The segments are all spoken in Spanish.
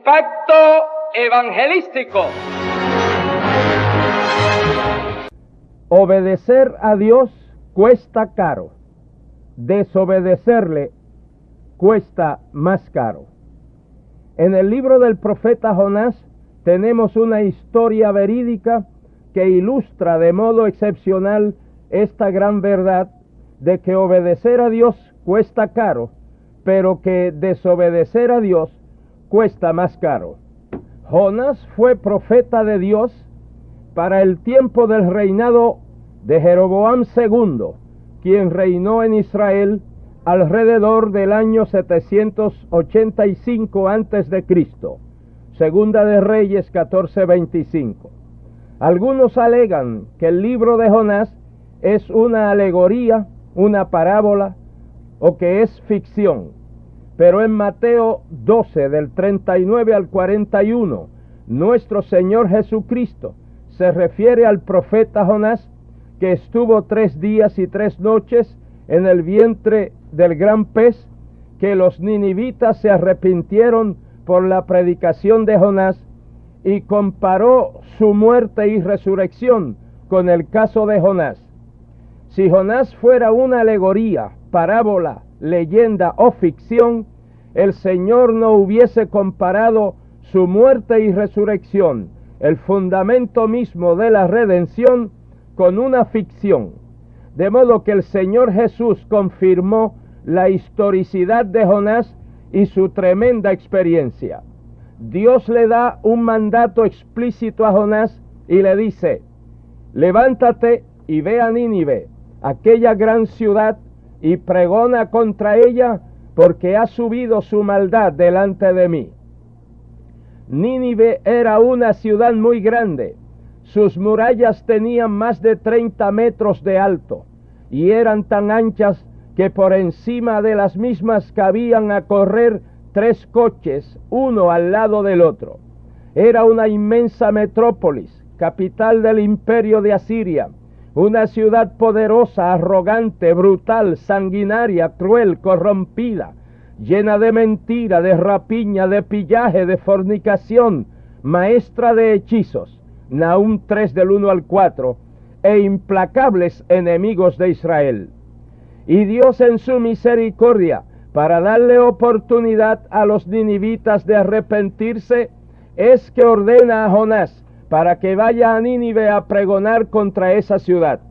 Impacto evangelístico. Obedecer a Dios cuesta caro. Desobedecerle cuesta más caro. En el libro del profeta Jonás tenemos una historia verídica que ilustra de modo excepcional esta gran verdad de que obedecer a Dios cuesta caro, pero que desobedecer a Dios cuesta más caro. Jonás fue profeta de Dios para el tiempo del reinado de Jeroboam II, quien reinó en Israel alrededor del año 785 a.C., Segunda de Reyes 14:25. Algunos alegan que el libro de Jonás es una alegoría, una parábola, o que es ficción. Pero en Mateo 12, del 39 al 41, nuestro Señor Jesucristo se refiere al profeta Jonás, que estuvo 3 días y 3 noches en el vientre del gran pez, que los ninivitas se arrepintieron por la predicación de Jonás, y comparó su muerte y resurrección con el caso de Jonás. Si Jonás fuera una alegoría, parábola, leyenda o ficción, el Señor no hubiese comparado su muerte y resurrección, el fundamento mismo de la redención, con una ficción. De modo que el Señor Jesús confirmó la historicidad de Jonás y su tremenda experiencia. Dios le da un mandato explícito a Jonás y le dice: levántate y ve a Nínive, aquella gran ciudad, y pregona contra ella, porque ha subido su maldad delante de mí. Nínive era una ciudad muy grande. Sus murallas tenían más de 30 metros de alto y eran tan anchas que por encima de las mismas cabían a correr 3 coches, uno al lado del otro. Era una inmensa metrópolis, capital del imperio de Asiria, una ciudad poderosa, arrogante, brutal, sanguinaria, cruel, corrompida, llena de mentira, de rapiña, de pillaje, de fornicación, maestra de hechizos, Nahum 3 del 1 al 4, e implacables enemigos de Israel. Y Dios en su misericordia, para darle oportunidad a los ninivitas de arrepentirse, es que ordena a Jonás para que vaya a Nínive a pregonar contra esa ciudad.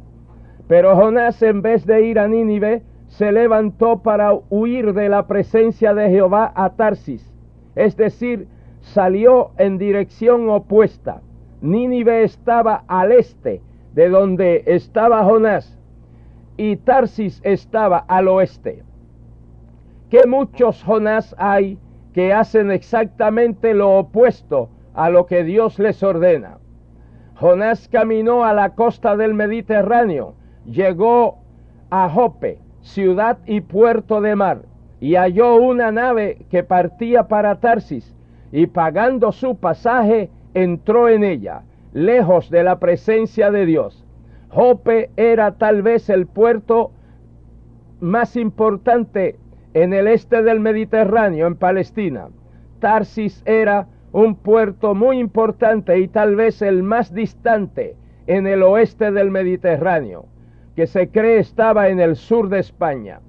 Pero Jonás, en vez de ir a Nínive, se levantó para huir de la presencia de Jehová a Tarsis, es decir, salió en dirección opuesta. Nínive estaba al este de donde estaba Jonás, y Tarsis estaba al oeste. ¿Qué muchos Jonás hay que hacen exactamente lo opuesto a lo que Dios les ordena? Jonás caminó a la costa del Mediterráneo, llegó a Jope, ciudad y puerto de mar, y halló una nave que partía para Tarsis, y pagando su pasaje entró en ella, lejos de la presencia de Dios. Jope era tal vez el puerto más importante en el este del Mediterráneo, en Palestina. Tarsis era un puerto muy importante y tal vez el más distante en el oeste del Mediterráneo, que se cree estaba en el sur de España.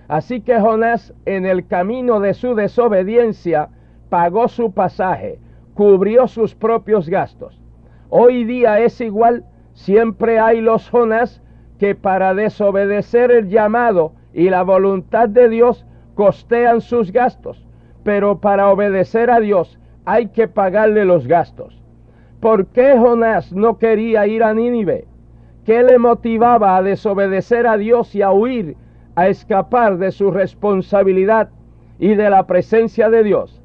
Así que Jonás, en el camino de su desobediencia, pagó su pasaje, cubrió sus propios gastos. Hoy día es igual. Siempre hay los Jonás que para desobedecer el llamado y la voluntad de Dios costean sus gastos, pero para obedecer a Dios hay que pagarle los gastos. ¿Por qué Jonás no quería ir a Nínive? ¿Qué le motivaba a desobedecer a Dios y a huir, a escapar de su responsabilidad y de la presencia de Dios?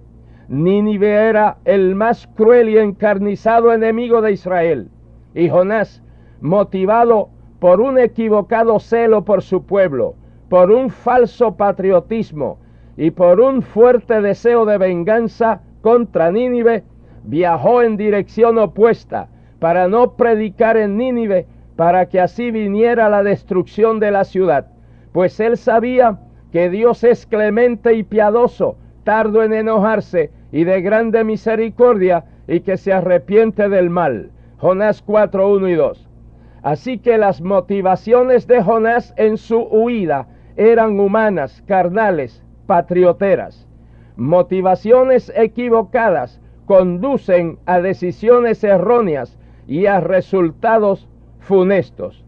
Nínive era el más cruel y encarnizado enemigo de Israel, y Jonás, motivado por un equivocado celo por su pueblo, por un falso patriotismo y por un fuerte deseo de venganza contra Nínive, viajó en dirección opuesta para no predicar en Nínive, para que así viniera la destrucción de la ciudad, pues él sabía que Dios es clemente y piadoso, tardo en enojarse y de grande misericordia, y que se arrepiente del mal. Jonás 4, 1 y 2. Así que las motivaciones de Jonás en su huida eran humanas, carnales, patrioteras. Motivaciones equivocadas conducen a decisiones erróneas y a resultados funestos.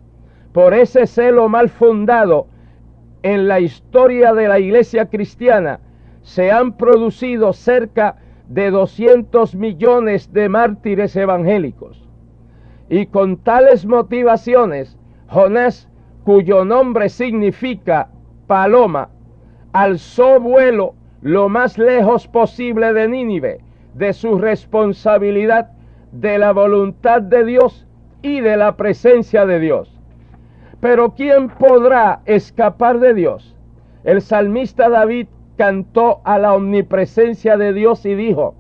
Por ese celo mal fundado en la historia de la iglesia cristiana se han producido cerca de 200 millones de mártires evangélicos. Y con tales motivaciones, Jonás, cuyo nombre significa paloma, alzó vuelo lo más lejos posible de Nínive, de su responsabilidad, de la voluntad de Dios y de la presencia de Dios. Pero ¿quién podrá escapar de Dios? El salmista David cantó a la omnipresencia de Dios y dijo: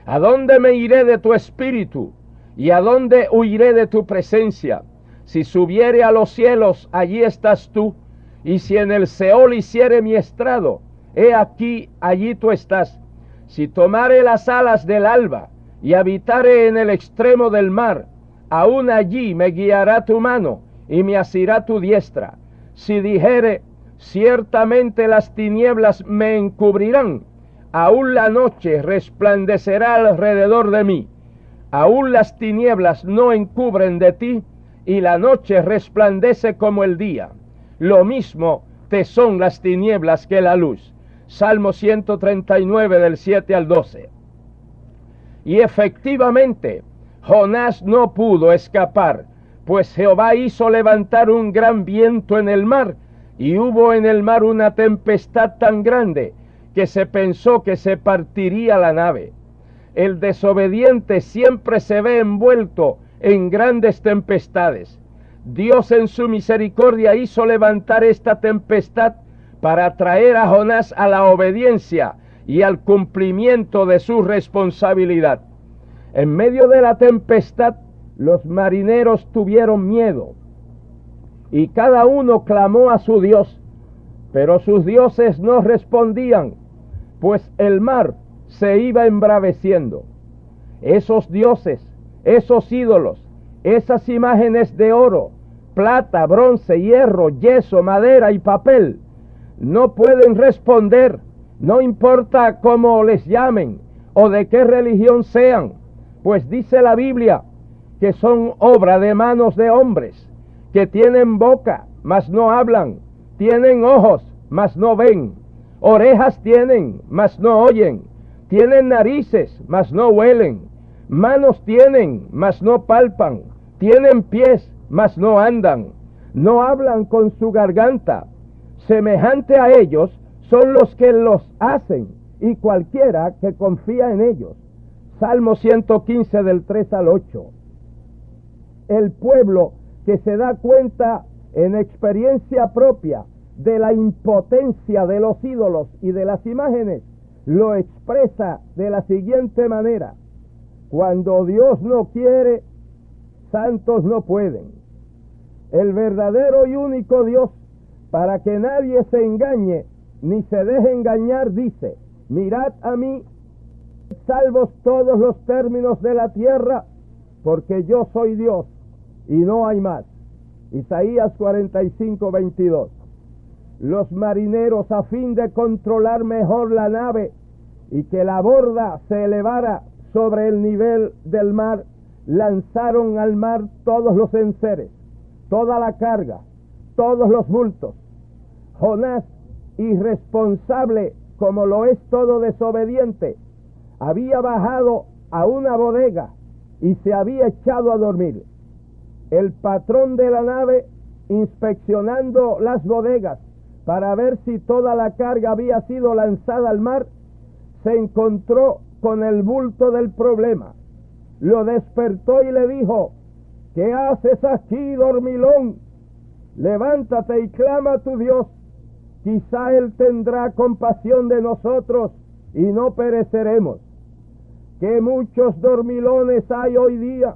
¿a dónde me iré de tu espíritu? ¿Y a dónde huiré de tu presencia? Si subiere a los cielos, allí estás tú, y si en el Seol hiciere mi estrado, he aquí, allí tú estás. Si tomare las alas del alba, y habitare en el extremo del mar, aún allí me guiará tu mano, y me asirá tu diestra. Si dijere, ciertamente las tinieblas me encubrirán, aún la noche resplandecerá alrededor de mí. Aún las tinieblas no encubren de ti, y la noche resplandece como el día. Lo mismo te son las tinieblas que la luz. Salmo 139 del 7 al 12. Y efectivamente, Jonás no pudo escapar, pues Jehová hizo levantar un gran viento en el mar, y hubo en el mar una tempestad tan grande que se pensó que se partiría la nave. El desobediente siempre se ve envuelto en grandes tempestades. Dios en su misericordia hizo levantar esta tempestad para traer a Jonás a la obediencia y al cumplimiento de su responsabilidad. En medio de la tempestad, los marineros tuvieron miedo y cada uno clamó a su Dios, pero sus dioses no respondían, pues el mar se iba embraveciendo. Esos dioses, esos ídolos, esas imágenes de oro, plata, bronce, hierro, yeso, madera y papel, no pueden responder, no importa cómo les llamen o de qué religión sean, pues dice la Biblia que son obra de manos de hombres, que tienen boca, mas no hablan, tienen ojos, mas no ven, orejas tienen, mas no oyen, tienen narices, mas no huelen, manos tienen, mas no palpan, tienen pies, mas no andan, no hablan con su garganta. Semejante a ellos son los que los hacen, y cualquiera que confía en ellos. Salmo 115 del 3 al 8. El pueblo que se da cuenta en experiencia propia de la impotencia de los ídolos y de las imágenes, lo expresa de la siguiente manera: cuando Dios no quiere, santos no pueden. El verdadero y único Dios, para que nadie se engañe ni se deje engañar, dice: mirad a mí, salvos todos los términos de la tierra, porque yo soy Dios y no hay más. Isaías 45, 22. Los marineros, a fin de controlar mejor la nave y que la borda se elevara sobre el nivel del mar, lanzaron al mar todos los enseres, toda la carga, todos los bultos. Jonás, irresponsable como lo es todo desobediente, había bajado a una bodega y se había echado a dormir. El patrón de la nave, inspeccionando las bodegas para ver si toda la carga había sido lanzada al mar, se encontró con el bulto del problema. Lo despertó y le dijo: ¿qué haces aquí, dormilón? Levántate y clama a tu Dios. Quizá Él tendrá compasión de nosotros y no pereceremos. Que muchos dormilones hay hoy día,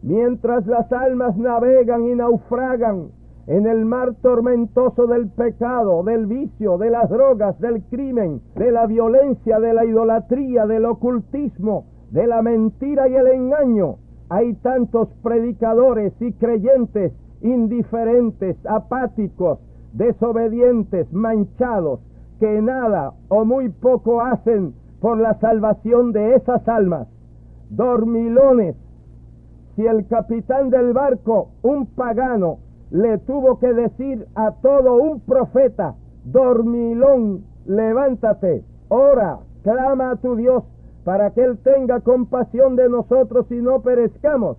mientras las almas navegan y naufragan en el mar tormentoso del pecado, del vicio, de las drogas, del crimen, de la violencia, de la idolatría, del ocultismo, de la mentira y el engaño, hay tantos predicadores y creyentes indiferentes, apáticos, desobedientes, manchados, que nada o muy poco hacen por la salvación de esas almas. Dormilones. Si el capitán del barco, un pagano, le tuvo que decir a todo un profeta: dormilón, levántate, ora, clama a tu Dios para que Él tenga compasión de nosotros y no perezcamos.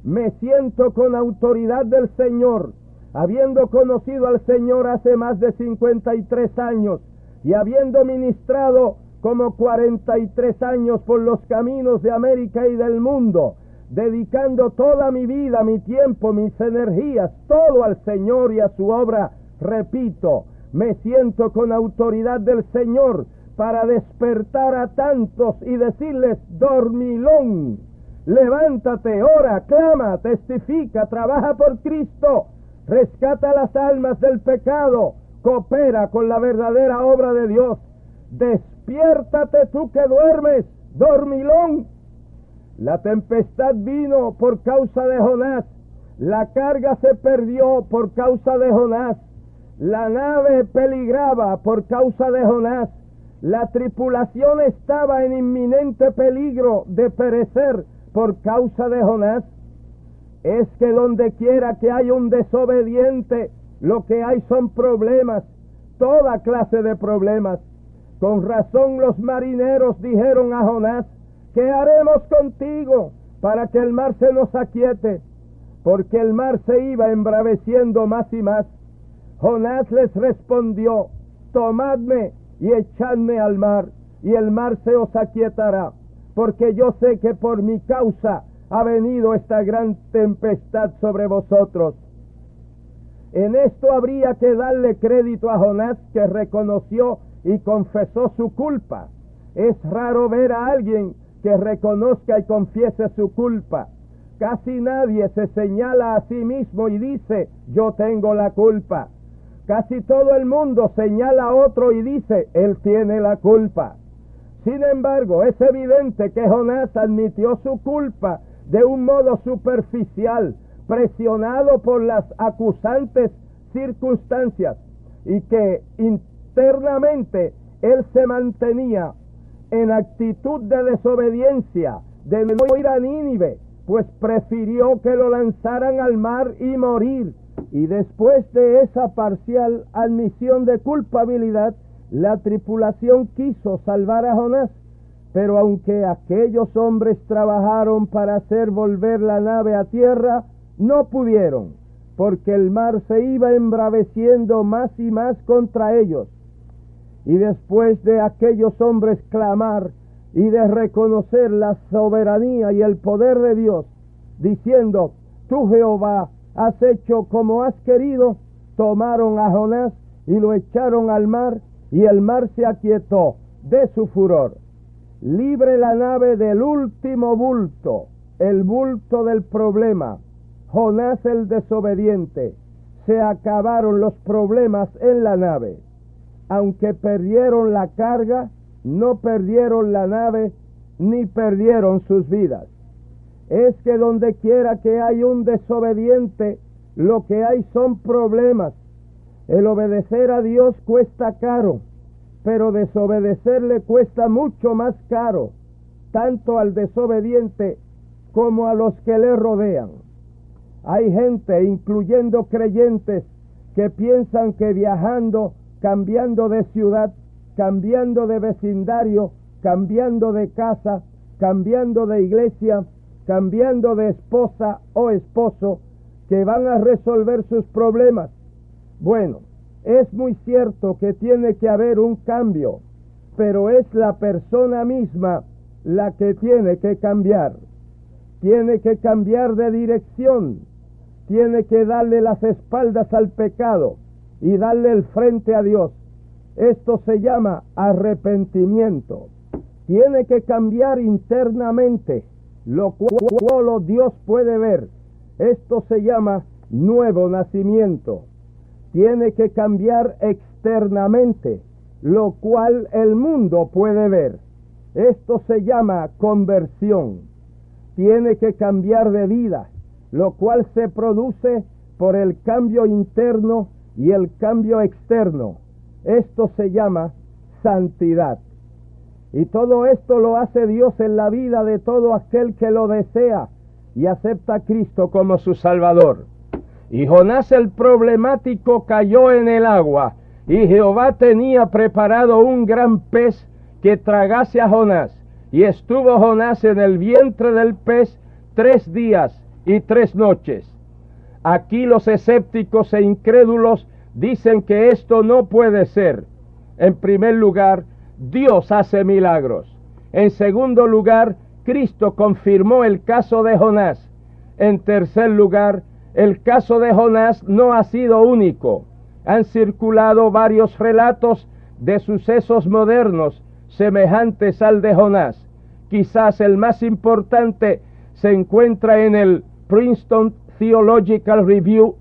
Me siento con autoridad del Señor, habiendo conocido al Señor hace más de 53 años y habiendo ministrado como 43 años por los caminos de América y del mundo, dedicando toda mi vida, mi tiempo, mis energías, todo al Señor y a su obra. Repito, me siento con autoridad del Señor para despertar a tantos y decirles: dormilón, levántate, ora, clama, testifica, trabaja por Cristo, rescata las almas del pecado, coopera con la verdadera obra de Dios. Despiértate tú que duermes, dormilón. La tempestad vino por causa de Jonás, la carga se perdió por causa de Jonás, la nave peligraba por causa de Jonás, la tripulación estaba en inminente peligro de perecer por causa de Jonás. Es que donde quiera que haya un desobediente, lo que hay son problemas, toda clase de problemas. Con razón los marineros dijeron a Jonás: ¿qué haremos contigo para que el mar se nos aquiete? Porque el mar se iba embraveciendo más y más. Jonás les respondió: tomadme y echadme al mar, y el mar se os aquietará, porque yo sé que por mi causa ha venido esta gran tempestad sobre vosotros. En esto habría que darle crédito a Jonás, que reconoció y confesó su culpa. Es raro ver a alguien que reconozca y confiese su culpa. Casi nadie se señala a sí mismo y dice: yo tengo la culpa. Casi todo el mundo señala a otro y dice: él tiene la culpa. Sin embargo, es evidente que Jonás admitió su culpa de un modo superficial, presionado por las acusantes circunstancias, y que internamente él se mantenía en actitud de desobediencia, de no ir a Nínive, pues prefirió que lo lanzaran al mar y morir. Y después de esa parcial admisión de culpabilidad, la tripulación quiso salvar a Jonás, pero aunque aquellos hombres trabajaron para hacer volver la nave a tierra, no pudieron, porque el mar se iba embraveciendo más y más contra ellos. Y después de aquellos hombres clamar y de reconocer la soberanía y el poder de Dios, diciendo: tú, Jehová, has hecho como has querido, tomaron a Jonás y lo echaron al mar, y el mar se aquietó de su furor. Libre la nave del último bulto, el bulto del problema, Jonás el desobediente. Se acabaron los problemas en la nave. Aunque perdieron la carga, no perdieron la nave, ni perdieron sus vidas. Es que donde quiera que hay un desobediente, lo que hay son problemas. El obedecer a Dios cuesta caro, pero desobedecerle cuesta mucho más caro, tanto al desobediente como a los que le rodean. Hay gente, incluyendo creyentes, que piensan que viajando, cambiando de ciudad, cambiando de vecindario, cambiando de casa, cambiando de iglesia, cambiando de esposa o esposo, que van a resolver sus problemas. Bueno, es muy cierto que tiene que haber un cambio, pero es la persona misma la que tiene que cambiar. Tiene que cambiar de dirección, tiene que darle las espaldas al pecado y darle el frente a Dios. Esto se llama arrepentimiento. Tiene que cambiar internamente, lo cual Dios puede ver. Esto se llama nuevo nacimiento. Tiene que cambiar externamente, lo cual el mundo puede ver. Esto se llama conversión. Tiene que cambiar de vida, lo cual se produce por el cambio interno y el cambio externo. Esto se llama santidad. Y todo esto lo hace Dios en la vida de todo aquel que lo desea y acepta a Cristo como su Salvador. Y Jonás el problemático cayó en el agua, y Jehová tenía preparado un gran pez que tragase a Jonás. Y estuvo Jonás en el vientre del pez 3 días y 3 noches. Aquí los escépticos e incrédulos dicen que esto no puede ser. En primer lugar, Dios hace milagros. En segundo lugar, Cristo confirmó el caso de Jonás. En tercer lugar, el caso de Jonás no ha sido único. Han circulado varios relatos de sucesos modernos semejantes al de Jonás. Quizás el más importante se encuentra en el Princeton Theological Review,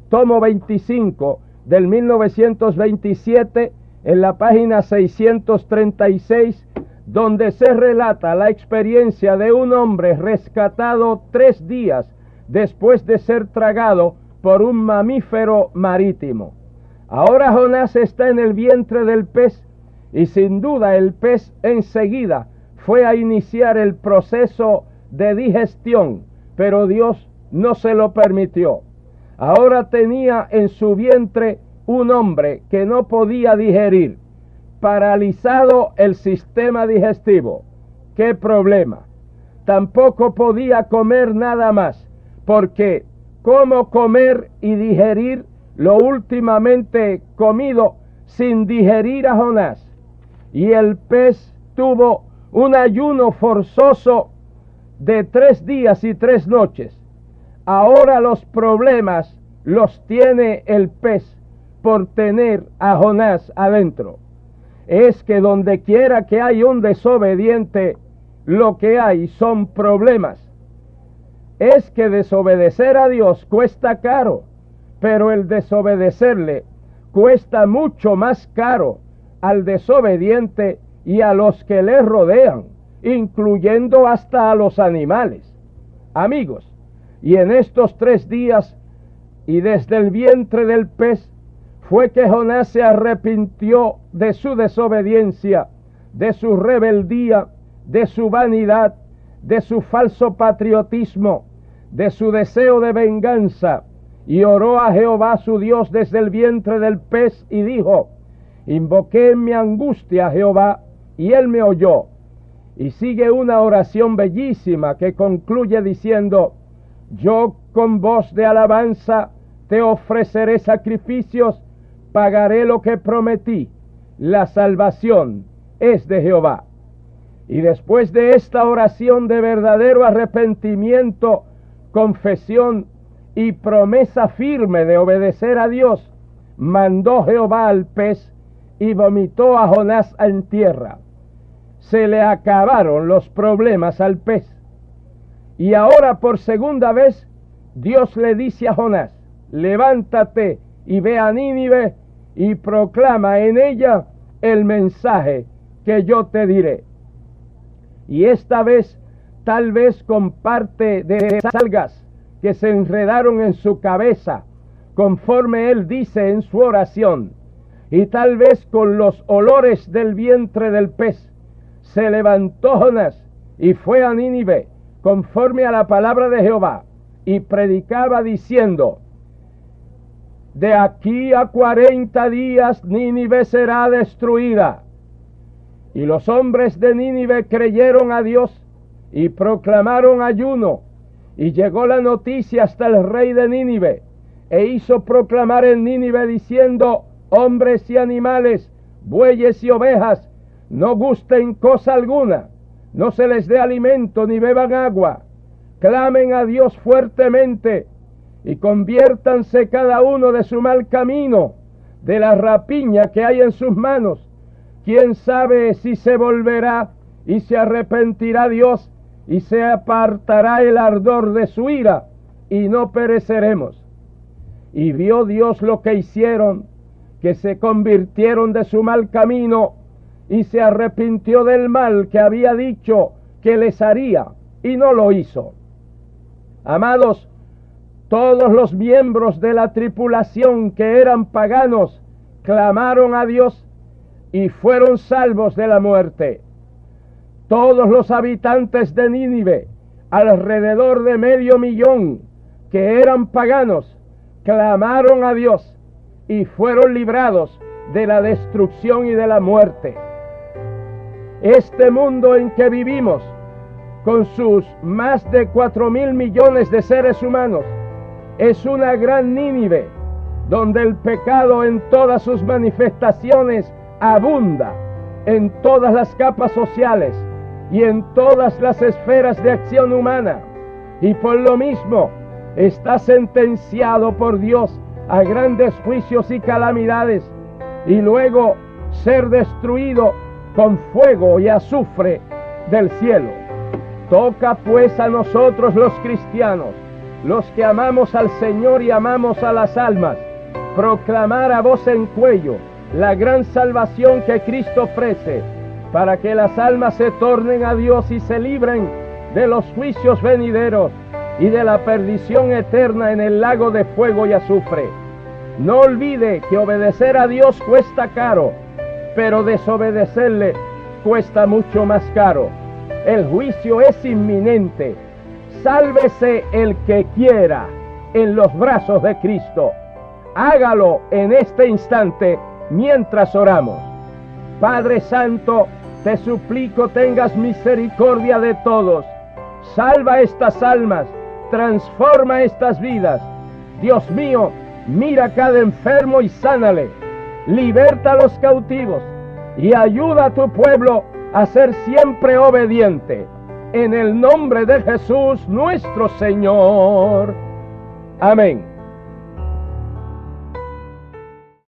tomo 25, del 1927, en la página 636, donde se relata la experiencia de un hombre rescatado 3 días después de ser tragado por un mamífero marítimo. Ahora Jonás está en el vientre del pez, y sin duda el pez enseguida fue a iniciar el proceso de digestión, pero Dios no se lo permitió. Ahora tenía en su vientre un hombre que no podía digerir, paralizado el sistema digestivo. ¡Qué problema! Tampoco podía comer nada más, porque ¿cómo comer y digerir lo últimamente comido sin digerir a Jonás? Y el pez tuvo un ayuno forzoso de 3 días y 3 noches. Ahora los problemas los tiene el pez por tener a Jonás adentro. Es que donde quiera que hay un desobediente, lo que hay son problemas. Es que desobedecer a Dios cuesta caro, pero el desobedecerle cuesta mucho más caro al desobediente y a los que le rodean, incluyendo hasta a los animales. Amigos, y en estos 3 días y desde el vientre del pez fue que Jonás se arrepintió de su desobediencia, de su rebeldía, de su vanidad, de su falso patriotismo, de su deseo de venganza, y oró a Jehová su Dios desde el vientre del pez y dijo: invoqué en mi angustia a Jehová y él me oyó. Y sigue una oración bellísima que concluye diciendo: yo con voz de alabanza te ofreceré sacrificios, pagaré lo que prometí, la salvación es de Jehová. Y después de esta oración de verdadero arrepentimiento, confesión y promesa firme de obedecer a Dios, mandó Jehová al pez y vomitó a Jonás en tierra. Se le acabaron los problemas al pez. Y ahora por segunda vez Dios le dice a Jonás: levántate y ve a Nínive y proclama en ella el mensaje que yo te diré. Y esta vez, tal vez con parte de esas algas que se enredaron en su cabeza, conforme él dice en su oración, y tal vez con los olores del vientre del pez, se levantó Jonás y fue a Nínive, conforme a la palabra de Jehová, y predicaba diciendo: de aquí a 40 días Nínive será destruida. Y los hombres de Nínive creyeron a Dios y proclamaron ayuno, y llegó la noticia hasta el rey de Nínive, e hizo proclamar en Nínive diciendo: hombres y animales, bueyes y ovejas, no gusten cosa alguna, no se les dé alimento ni beban agua, clamen a Dios fuertemente y conviértanse cada uno de su mal camino, de la rapiña que hay en sus manos. Quién sabe si se volverá y se arrepentirá Dios y se apartará el ardor de su ira y no pereceremos. Y vio Dios lo que hicieron, que se convirtieron de su mal camino, y se arrepintió del mal que había dicho que les haría, y no lo hizo. Amados, todos los miembros de la tripulación que eran paganos clamaron a Dios y fueron salvos de la muerte. Todos los habitantes de Nínive, alrededor de 500,000, que eran paganos, clamaron a Dios y fueron librados de la destrucción y de la muerte. Este mundo en que vivimos, con sus más de 4,000 millones de seres humanos, es una gran Nínive, donde el pecado en todas sus manifestaciones abunda, en todas las capas sociales y en todas las esferas de acción humana, y por lo mismo está sentenciado por Dios a grandes juicios y calamidades, y luego ser destruido con fuego y azufre del cielo. Toca pues a nosotros los cristianos, los que amamos al Señor y amamos a las almas, proclamar a voz en cuello la gran salvación que Cristo ofrece, para que las almas se tornen a Dios y se libren de los juicios venideros y de la perdición eterna en el lago de fuego y azufre. No olvide que obedecer a Dios cuesta caro, pero desobedecerle cuesta mucho más caro. El juicio es inminente. Sálvese el que quiera en los brazos de Cristo. Hágalo en este instante mientras oramos. Padre Santo, te suplico tengas misericordia de todos. Salva estas almas, transforma estas vidas. Dios mío, mira a cada enfermo y sánale. Liberta a los cautivos y ayuda a tu pueblo a ser siempre obediente. En el nombre de Jesús nuestro Señor. Amén.